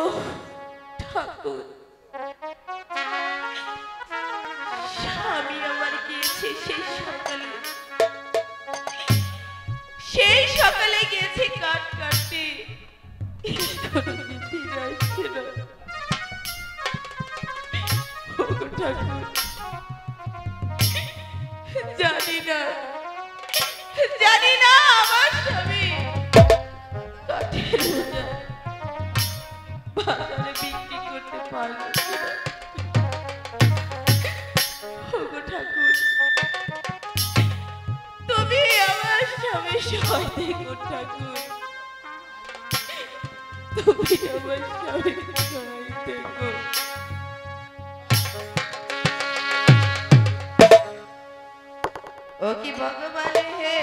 ও ঠাকুর, স্বামী আমার গিয়েছে সেই সকালে গিয়েছে কাঠ কাটতে, ফিরে আসছে না। ও ঠাকুর, জানি না আমার স্বামী কাঠের বাজারে বিক্রি করতে পারল না। ওগো ঠাকুর, তুমি আমার স্বামী সহায় দেখো ঠাকুর, তুমি আমার স্বামী সহায় দেখো। ও কি ভগবান হে,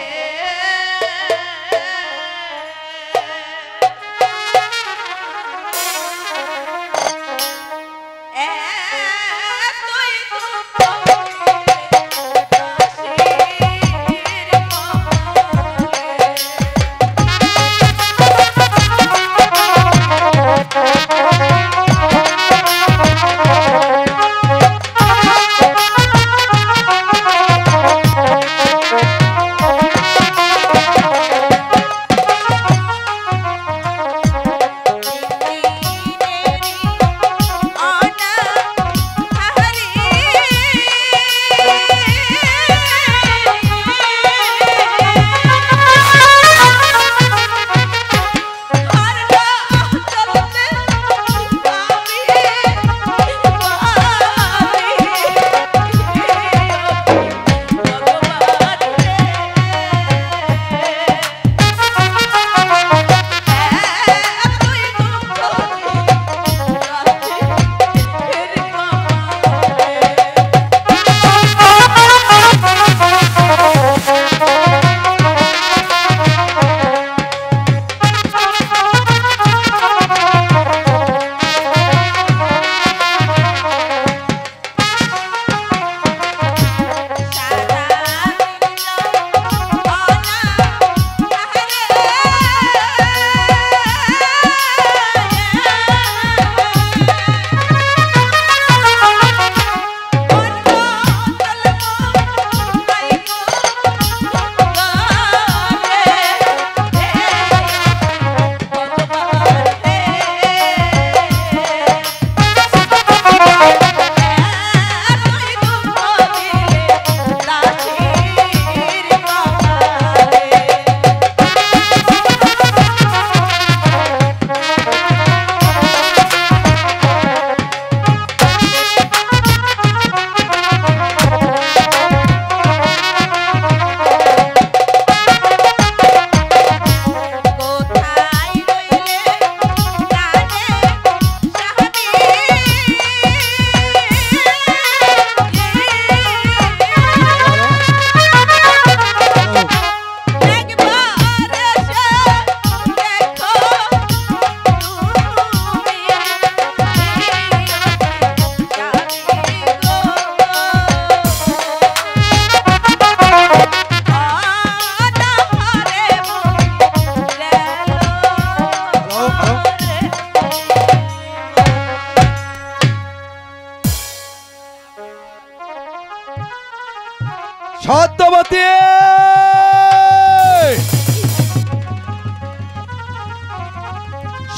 সত্যবতী,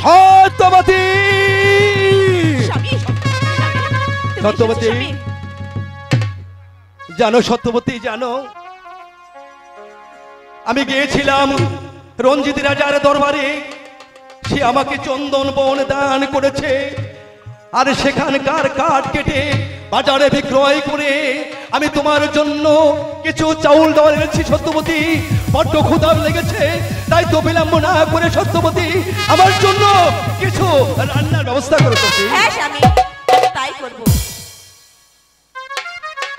সত্যবতী, সত্যবতী, জানো সত্যবতী, জানো আমি গিয়েছিলাম রঞ্জিত রাজার দরবারে, সে আমাকে চন্দন বন দান করেছে, আর সেখানকার কাঠ কেটে বাজারে বিক্রয় করে আমি তোমার জন্য কিছু চাউল ডাল এনেছি সত্যবতী। বড্ড ক্ষুধা লেগেছে, তাই তো বিলম্ব না করে সত্যবতী আমার জন্য কিছু রান্নার ব্যবস্থা করে দাও। হ্যাঁ স্বামী, তাই করব।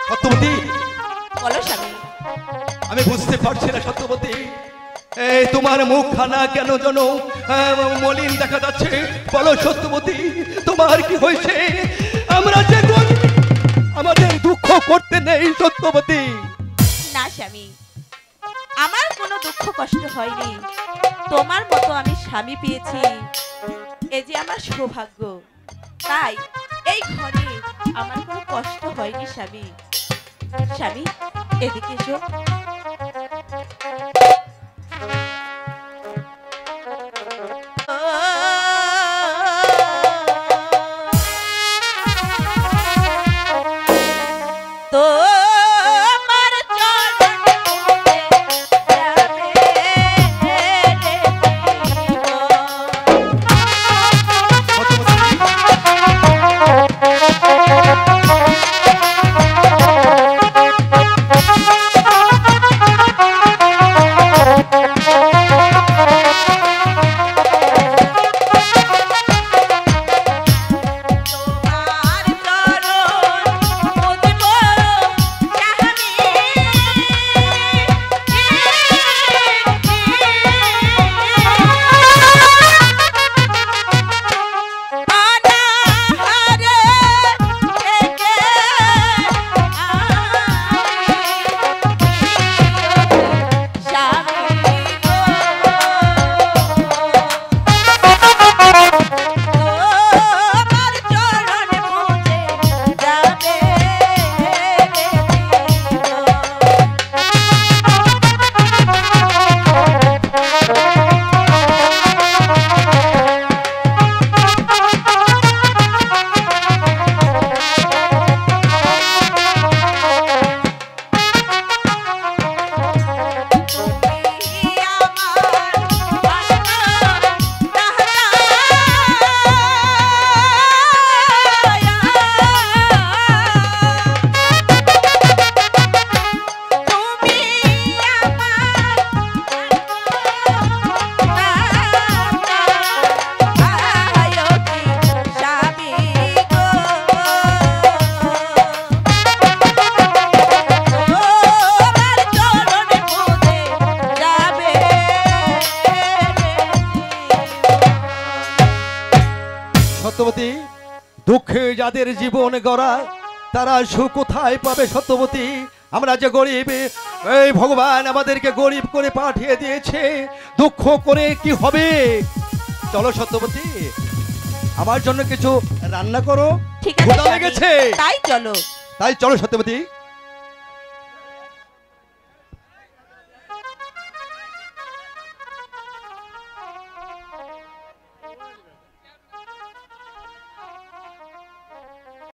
সত্যবতী, বলো স্বামী। আমি বুঝতে পারছি না সত্যবতী, তোমার মুখখানা কেন যেন মলিন দেখা যাচ্ছে। বলো সত্যবতী, তোমার কি হয়েছে? আমরা যে আমাদের দুঃখ করতে নেই সত্যবতী। না স্বামী, আমার কোনো দুঃখ কষ্ট হয়নি, তোমার মতো আমি স্বামী পেয়েছি যে আমার সৌভাগ্য, তাই এই ঘরে আমার কোনো কষ্ট হয়নি। স্বামী, স্বামী এদিকে এসো। সত্যবতী, দুঃখে যাদের জীবন গড়া তারা সুখ কোথায় পাবে সত্যবতী? আমরা যে গরিব, এই ভগবান আমাদেরকে গরিব করে পাঠিয়ে দিয়েছে, দুঃখ করে কি হবে? চলো সত্যবতী, আমার জন্য কিছু রান্না করো, ঠিক আছে ক্ষুধা স্বামী, লেগেছে। তাই চলো। তাই চলো সত্যবতী।